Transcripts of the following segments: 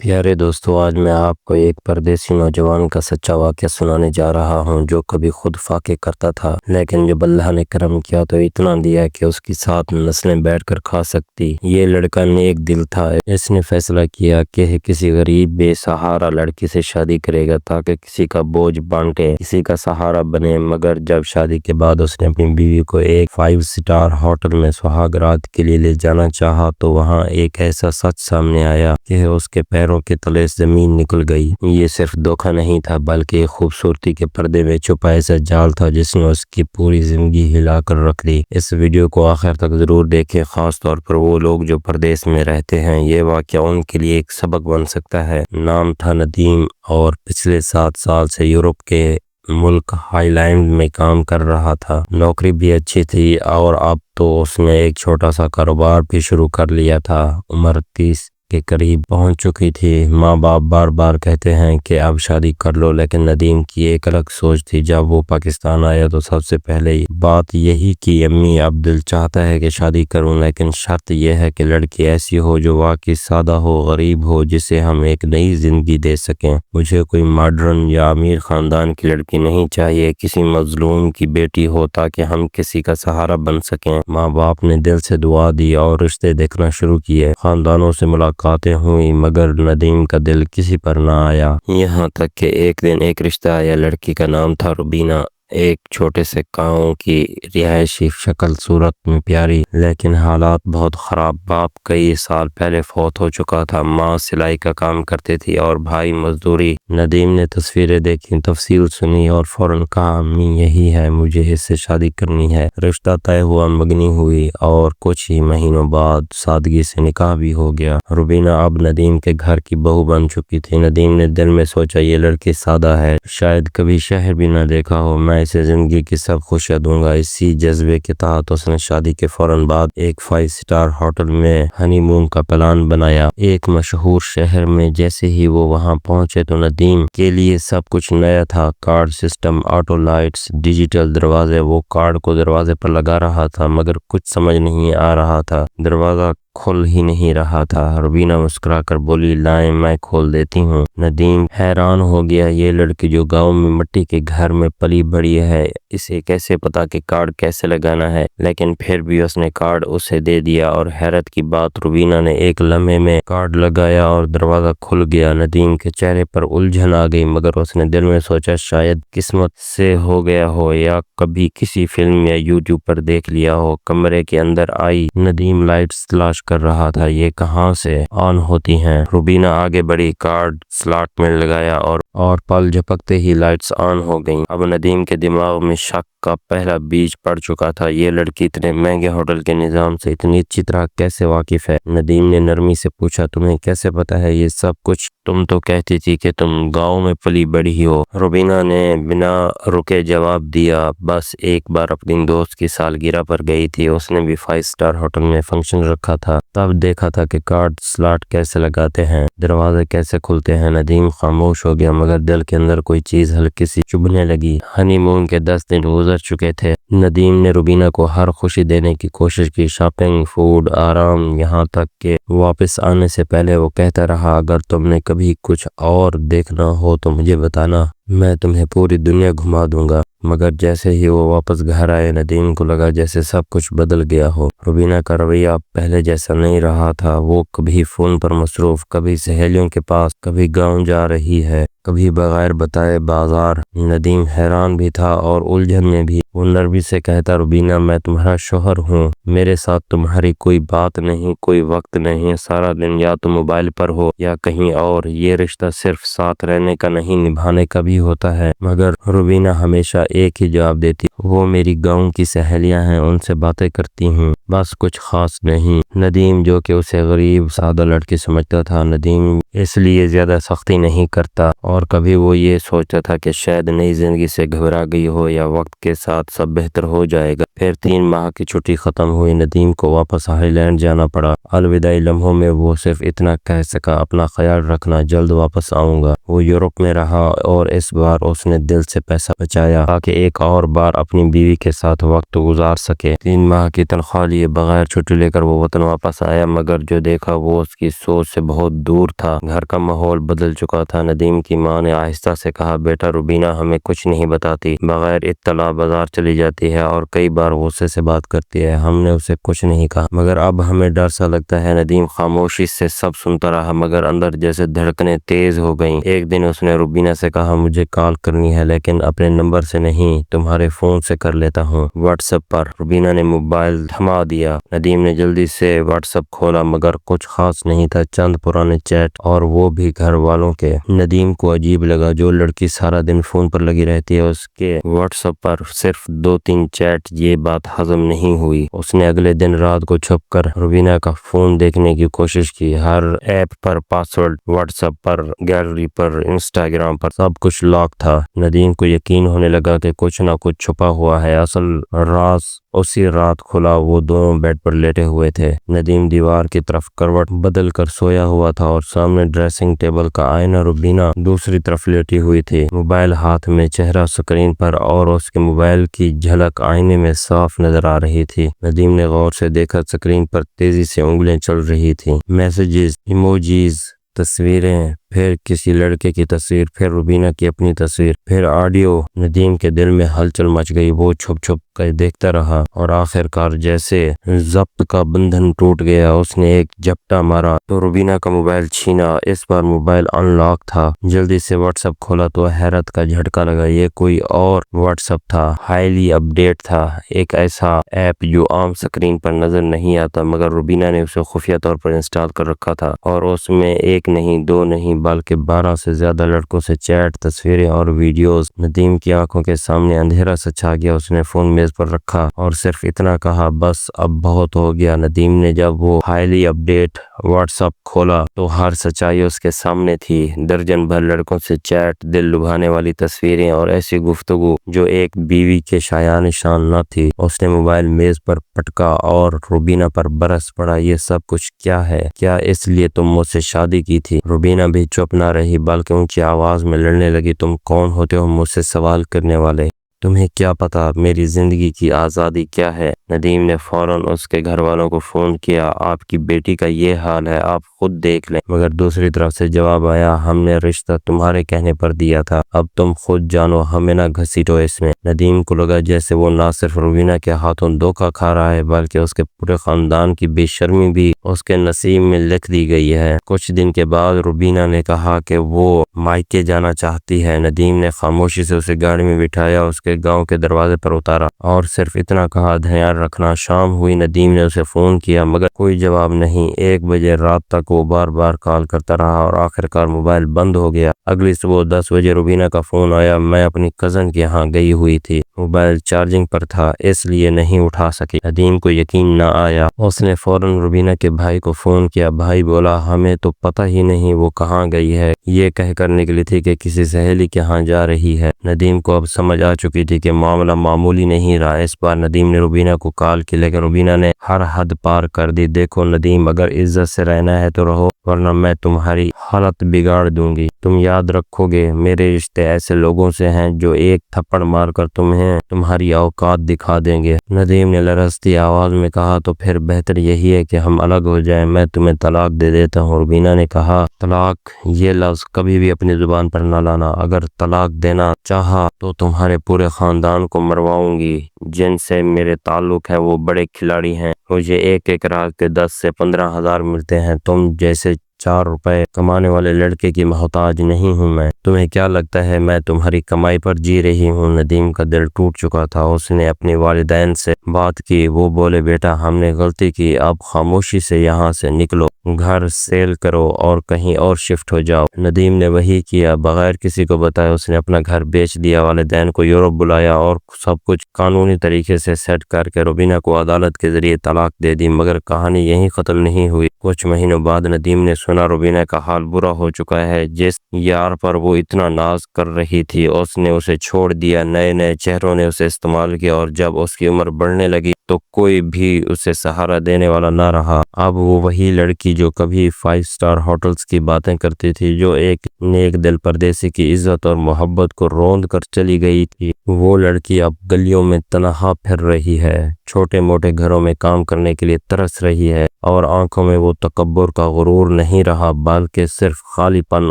پیارے دوستو، آج میں آپ کو ایک پردیسی نوجوان کا سچا واقعہ سنانے جا رہا ہوں جو کبھی خود فاقے کرتا تھا، لیکن جب اللہ نے کرم کیا تو اتنا دیا کہ اس کی 7 نسلیں بیٹھ کر کھا سکتی۔ یہ لڑکا نیک دل تھا۔ اس نے فیصلہ کیا کہ کسی غریب بے سہارا لڑکی سے شادی کرے گا تاکہ کسی کا بوجھ بانٹے، کسی کا سہارا بنے۔ مگر جب شادی کے بعد اس نے اپنی بیوی کو ایک 5 سٹار ہوٹل میں سہاگ رات کے لیے لے جانا چاہا تو وہاں ایک ایسا سچ سامنے آیا کہ اس کے پیروں کے تلے زمین نکل گئی۔ یہ صرف دھوکہ نہیں تھا بلکہ ایک خوبصورتی کے پردے میں چھپا ایسا جال تھا جس نے اس کی پوری زندگی ہلا کر رکھ دی۔ اس ویڈیو کو آخر تک ضرور دیکھیں، خاص طور پر وہ لوگ جو پردیس میں رہتے ہیں۔ یہ واقعہ ان کے لیے ایک سبق بن سکتا ہے۔ نام تھا ندیم اور پچھلے 7 سال سے یورپ کے ملک ہائی لینڈ میں کام کر رہا تھا۔ نوکری بھی اچھی تھی اور اب تو اس نے ایک چھوٹا سا کاروبار بھی شروع کر لیا تھا۔ عمر 30 کے قریب پہنچ چکی تھی۔ ماں باپ بار بار کہتے ہیں کہ اب شادی کر لو، لیکن ندیم کی ایک الگ سوچ تھی۔ جب وہ پاکستان آیا تو سب سے پہلے بات یہی کی، امی اب دل چاہتا ہے کہ شادی کروں، لیکن شرط یہ ہے کہ لڑکی ایسی ہو جو واقعی سادہ ہو، غریب ہو، جسے ہم ایک نئی زندگی دے سکیں۔ مجھے کوئی ماڈرن یا امیر خاندان کی لڑکی نہیں چاہیے، کسی مظلوم کی بیٹی ہو تاکہ ہم کسی کا سہارا بن سکیں۔ ماں باپ نے دل سے دعا دی اور رشتے دیکھنا شروع کیے۔ خاندانوں سے ملاقاتیں ہوئی مگر ندیم کا دل کسی پر نہ آیا۔ یہاں تک کہ ایک دن ایک رشتہ آیا۔ لڑکی کا نام تھا روبینہ، ایک چھوٹے سے گاؤں کی رہائشی، شکل صورت میں پیاری لیکن حالات بہت خراب۔ باپ کئی سال پہلے فوت ہو چکا تھا، ماں سلائی کا کام کرتی تھی اور بھائی مزدوری۔ ندیم نے تصویریں دیکھی، تفصیل سنی اور فوراً کہا، امی یہی ہے، مجھے اس سے شادی کرنی ہے۔ رشتہ طے ہوا، منگنی ہوئی اور کچھ ہی مہینوں بعد سادگی سے نکاح بھی ہو گیا۔ روبینہ اب ندیم کے گھر کی بہو بن چکی تھی۔ ندیم نے دل میں سوچا، یہ لڑکی سادہ ہے، شاید کبھی شہر بھی نہ دیکھا ہو، میں اسے زندگی کی سب خوشیاں دوں گا۔ اسی جذبے کے تحت اس نے شادی کے فوراً بعد ایک 5 سٹار ہوٹل میں ہنی مون کا پلان بنایا، ایک مشہور شہر میں۔ جیسے ہی وہ وہاں پہنچے تو ندیم کے لیے سب کچھ نیا تھا، card system, auto lights, digital دروازے۔ وہ کارڈ کو دروازے پر لگا رہا تھا مگر کچھ سمجھ نہیں آ رہا تھا، دروازہ کھل ہی نہیں رہا تھا۔ روبینہ مسکرا کر بولی، لائیں میں کھول دیتی ہوں۔ ندیم حیران ہو گیا، یہ لڑکی جو گاؤں میں مٹی کے گھر میں پلی بڑی ہے، اسے کیسے پتا کہ کارڈ کیسے لگانا ہے؟ لیکن پھر بھی اس نے کارڈ اسے دے دیا اور حیرت کی بات، روبینہ نے ایک لمحے میں کارڈ لگایا اور دروازہ کھل گیا۔ ندیم کے چہرے پر الجھن آ گئی مگر اس نے دل میں سوچا، شاید قسمت سے ہو گیا ہو یا کبھی کسی فلم یا یوٹیوب پر دیکھ لیا ہو۔ کمرے کے اندر آئی، ندیم لائٹس تلاش کر رہا تھا، یہ کہاں سے آن ہوتی ہیں؟ روبینہ آگے بڑھی، کارڈ سلاٹ میں لگایا اور پل جھپکتے ہی لائٹس آن ہو گئیں۔ اب ندیم کے دماغ میں شک کا پہلا بیج پڑ چکا تھا، یہ لڑکی اتنے مہنگے ہوٹل کے نظام سے اتنی اچھی طرح کیسے واقف ہے؟ ندیم نے نرمی سے پوچھا، تمہیں کیسے پتا ہے یہ سب کچھ؟ تم تو کہتی تھی کہ تم گاؤں میں پلی بڑھی ہو۔ روبینہ نے بنا رکے جواب دیا، بس ایک بار اپنی دوست کی سالگرہ پر گئی تھی، اس نے بھی 5 سٹار ہوٹل میں فنکشن رکھا تھا، تب دیکھا تھا کہ کارڈ سلاٹ کیسے لگاتے ہیں، دروازے کیسے کھلتے ہیں۔ ندیم خاموش ہو گیا مگر دل کے اندر کوئی چیز ہلکی سی چبھنے لگی۔ ہنی مون کے 10 دن گزر چکے تھے۔ ندیم نے روبینہ کو ہر خوشی دینے کی کوشش کی، شاپنگ، فوڈ، آرام، یہاں تک کہ واپس آنے سے پہلے وہ کہتا رہا، اگر تم نے کبھی کچھ اور دیکھنا ہو تو مجھے بتانا، میں تمہیں پوری دنیا گھما دوں گا۔ مگر جیسے ہی وہ واپس گھر آئے ندیم کو لگا جیسے سب کچھ بدل گیا ہو۔ روبینہ کا رویہ اب پہلے جیسا نہیں رہا تھا، وہ کبھی فون پر مصروف، کبھی سہیلیوں کے پاس، کبھی گاؤں جا رہی ہے، کبھی بغیر بتائے بازار۔ ندیم حیران بھی تھا اور الجھن میں بھی۔ وہ نرمی سے کہتا، روبینہ میں تمہارا شوہر ہوں، میرے ساتھ تمہاری کوئی بات نہیں، کوئی وقت نہیں، سارا دن یا تو موبائل پر ہو یا کہیں اور۔ یہ رشتہ صرف ساتھ رہنے کا نہیں، نبھانے کا بھی ہوتا ہے۔ مگر روبینہ ہمیشہ ایک ہی جواب دیتی، وہ میری گاؤں کی سہیلیاں ہیں، ان سے باتیں کرتی ہوں، بس کچھ خاص نہیں۔ ندیم جو کہ اسے غریب سادہ لڑکی سمجھتا تھا، ندیم اس لیے زیادہ سختی نہیں کرتا اور کبھی وہ یہ سوچتا تھا کہ شاید نئی زندگی سے گھبرا گئی ہو یا وقت کے ساتھ سب بہتر ہو جائے گا۔ پھر 3 ماہ کی چھٹی ختم ہوئی، ندیم کو واپس ہائی لینڈ جانا پڑا۔ الوداعی لمحوں میں وہ صرف اتنا کہہ سکا، اپنا خیال رکھنا، جلد واپس آؤں گا۔ وہ یورپ میں رہا اور اس بار اس نے دل سے پیسہ بچایا تاکہ ایک اور بار اپنی بیوی کے ساتھ وقت گزار سکے۔ 3 ماہ کی تنخواہ لی دیے بغیر چھٹی لے کر وہ وطن واپس آیا، مگر جو دیکھا وہ اس کی سوچ سے بہت دور تھا۔ گھر کا ماحول بدل چکا تھا۔ ندیم کی ماں نے آہستہ سے کہا، بیٹا روبینہ ہمیں کچھ نہیں بتاتی، بغیر اطلاع بازار چلی جاتی ہے اور کئی بار غصے سے بات کرتی ہے۔ ہم نے اسے کچھ نہیں کہا، مگر اب ہمیں ڈر سا لگتا ہے۔ ندیم خاموشی سے سب سنتا رہا، مگر اندر جیسے دھڑکنیں تیز ہو گئیں۔ ایک دن اس نے روبینہ سے کہا، مجھے کال کرنی ہے لیکن اپنے نمبر سے نہیں، تمہارے فون سے کر لیتا ہوں، واٹس ایپ پر۔ روبینہ نے موبائل تھما دیا۔ ندیم نے جلدی سے واٹس ایپ کھولا، مگر کچھ خاص نہیں تھا، چند پرانے چیٹ اور وہ بھی گھر والوں کے۔ ندیم کو عجیب لگا، جو لڑکی سارا دن فون پر لگی رہتی ہے اس کے واٹس ایپ پر صرف 2-3 چیٹ، یہ بات ہضم نہیں ہوئی۔ اس نے اگلے دن رات کو چھپ کر روبینہ کا فون دیکھنے کی کوشش کی، ہر ایپ پر پاسورڈ، واٹس ایپ پر، گیلری پر، انسٹاگرام پر، سب کچھ لاک تھا۔ ندیم کو یقین ہونے لگا کہ کچھ نہ کچھ چھپا ہوا ہے۔ اصل راز اسی رات کھلا۔ وہ دونوں بیڈ پر لیٹے ہوئے تھے۔ ندیم دیوار کی طرف کروٹ بدل کر سویا ہوا تھا اور سامنے ڈریسنگ ٹیبل کا آئینہ۔ روبینہ دوسری طرف لیٹی ہوئی تھی، موبائل ہاتھ میں، چہرہ اسکرین پر، اور اس کے موبائل کی جھلک آئینے میں صاف نظر آ رہی تھی۔ ندیم نے غور سے دیکھا، اسکرین پر تیزی سے انگلیاں چل رہی تھیں، میسیجز، ایموجیز، تصویریں، پھر کسی لڑکے کی تصویر، پھر روبینہ کی اپنی تصویر، پھر آڈیو۔ ندیم کے دل میں ہلچل مچ گئی۔ وہ چھپ چھپ کر دیکھتا رہا اور آخر کار جیسے ضبط کا بندھن ٹوٹ گیا، اس نے ایک جھپٹا مارا تو روبینہ کا mobile chhena. Us bar mobile in log تھا۔ جلدی سے واٹس ایپ کھولا تو حیرت کا جھٹکا لگا، یہ کوئی اور واٹس ایپ تھا، ہائیلی اپ ڈیٹ تھا، ایک ایسا ایپ جو عام اسکرین پر نظر نہیں آتا، مگر روبینہ نے اسے خفیہ طور پر انسٹال کر رکھا تھا، اور اس میں ایک نہیں، دو نہیں، بلکہ 12 سے زیادہ لڑکوں سے چیٹ، تصویریں اور ویڈیوز۔ ندیم کی آنکھوں کے سامنے اندھیرا سا چھا گیا۔ اس نے فون میز پر رکھا اور صرف اتنا کہا، بس اب بہت ہو گیا۔ ندیم نے جب وہ ہائیلی اپ ڈیٹ واٹس ایپ کھولا تو ہر سچائی اس کے سامنے تھی۔ درجن بھر لڑکوں سے چیٹ، دل لبھانے والی تصویریں اور ایسی گفتگو جو ایک بیوی کے شایان شان نہ تھی۔ اس نے موبائل میز پر پٹکا اور روبینہ پر برس پڑا، یہ سب کچھ کیا ہے؟ کیا اس لیے تم مجھ سے شادی کی تھی؟ روبینہ بھی چپ نہ رہی بلکہ اونچی آواز میں لڑنے لگی، تم کون ہوتے ہو مجھ سے سوال کرنے والے؟ تمہیں کیا پتا میری زندگی کی آزادی کیا ہے؟ ندیم نے فوراً اس کے گھر والوں کو فون کیا، آپ کی بیٹی کا یہ حال ہے، آپ خود دیکھ لیں۔ مگر دوسری طرف سے جواب آیا، ہم نے رشتہ تمہارے کہنے پر دیا تھا، اب تم خود جانو، ہمیں نہ گھسیٹو اس میں۔ ندیم کو لگا جیسے وہ نہ صرف روبینہ کے ہاتھوں دھوکہ کھا رہا ہے بلکہ اس کے پورے خاندان کی بے شرمی بھی اس کے نصیب میں لکھ دی گئی ہے۔ کچھ دن کے بعد روبینہ نے کہا کہ وہ مائکے جانا چاہتی ہے۔ ندیم نے خاموشی سے اسے گاڑی میں بٹھایا، اس کے گاؤں کے دروازے پر اتارا اور صرف اتنا کہا، دھیان رکھنا۔ شام ہوئی، ندیم نے اسے فون کیا مگر کوئی جواب نہیں۔ 1 بجے رات تک وہ بار بار کال کرتا رہا اور آخر کار موبائل بند ہو گیا۔ اگلی صبح 10 بجے روبینہ کا فون آیا، میں اپنی کزن کے یہاں گئی ہوئی تھی، موبائل چارجنگ پر تھا اس لیے نہیں اٹھا سکی۔ ندیم کو یقین نہ آیا۔ اس نے فوراً روبینہ کے بھائی کو فون کیا۔ بھائی بولا، ہمیں تو پتہ ہی نہیں وہ کہاں گئی ہے، یہ کہہ کر نکلی تھی کہ کسی سہیلی کے ہاں جا رہی ہے۔ ندیم کو اب سمجھ آ چکی تھی کہ معاملہ معمولی نہیں رہا۔ اس بار ندیم نے روبینہ کو کال کی لیکن روبینہ نے ہر حد پار کر دی۔ دیکھو ندیم، اگر عزت سے رہنا ہے تو رہو، ورنہ میں تمہاری حالت بگاڑ دوں گی۔ تم یاد رکھو گے، میرے رشتے ایسے لوگوں سے ہیں جو ایک تھپڑ مار کر تمہیں تمہاری اوقات دکھا دیں گے۔ ندیم نے لرزتی آواز میں کہا، تو پھر بہتر یہی ہے کہ ہم الگ ہو جائیں، میں تمہیں طلاق دے دیتا ہوں۔ روبینہ نے کہا، طلاق یہ لفظ کبھی بھی اپنی زبان پر نہ لانا، اگر طلاق دینا چاہا تو تمہارے پورے خاندان کو مرواؤں گی، جن سے میرے تعلق ہے وہ بڑے کھلاڑی ہیں، مجھے ایک رات کے 10 سے 15 ہزار ملتے ہیں، تم جیسے 4 روپے کمانے والے لڑکے کی محتاج نہیں ہوں میں۔ تمہیں کیا لگتا ہے میں تمہاری کمائی پر جی رہی ہوں؟ ندیم کا دل ٹوٹ چکا تھا۔ اس نے اپنے والدین سے بات کی، وہ بولے، بیٹا ہم نے غلطی کی، اب خاموشی سے یہاں سے نکلو، گھر سیل کرو اور کہیں اور شفٹ ہو جاؤ۔ ندیم نے وہی کیا، بغیر کسی کو بتائے اس نے اپنا گھر بیچ دیا، والدین کو یورپ بلایا اور سب کچھ قانونی طریقے سے سیٹ کر کے روبینہ کو عدالت کے ذریعے طلاق دے دی۔ مگر کہانی یہیں ختم نہیں ہوئی۔ کچھ مہینوں بعد ندیم نے سنا روبینہ کا حال برا ہو چکا ہے، جس یار پر وہ اتنا ناز کر رہی تھی اس نے اسے چھوڑ دیا، نئے نئے چہروں نے اسے استعمال کیا، اور جب اس کی عمر بڑھنے لگی تو کوئی بھی اسے سہارا دینے والا نہ رہا۔ اب وہ وہی لڑکی جو کبھی 5 اسٹار ہوٹلز کی باتیں کرتی تھی، جو ایک نیک دل پردیسی کی عزت اور محبت کو روند کر چلی گئی تھی، وہ لڑکی اب گلیوں میں تنہا پھر رہی ہے، چھوٹے موٹے گھروں میں کام کرنے کے لیے ترس رہی ہے، اور آنکھوں میں وہ تکبر کا غرور نہیں رہا بلکہ صرف خالی پن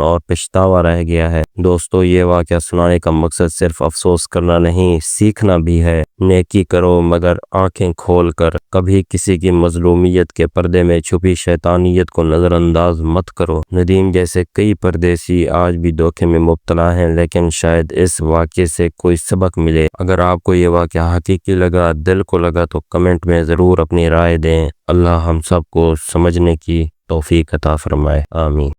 اور پچھتاوا رہ گیا ہے۔ دوستو، یہ واقعہ سنانے کا مقصد صرف افسوس کرنا نہیں، سیکھنا بھی ہے۔ نیکی کرو مگر آنکھیں کھول کر، کبھی کسی کی مظلومیت کے پردے میں چھپی شیطانیت کو نظر انداز مت کرو۔ ندیم جیسے کئی پردیسی آج بھی دھوکے میں مبتلا ہیں، لیکن شاید اس واقعے سے کوئی سبق ملے۔ اگر آپ کو یہ واقعہ حقیقی لگا، دل کو لگا، تو کمنٹ میں ضرور اپنی رائے دیں۔ اللہ ہم سب کو سمجھنے کی توفیق عطا فرمائے، آمین۔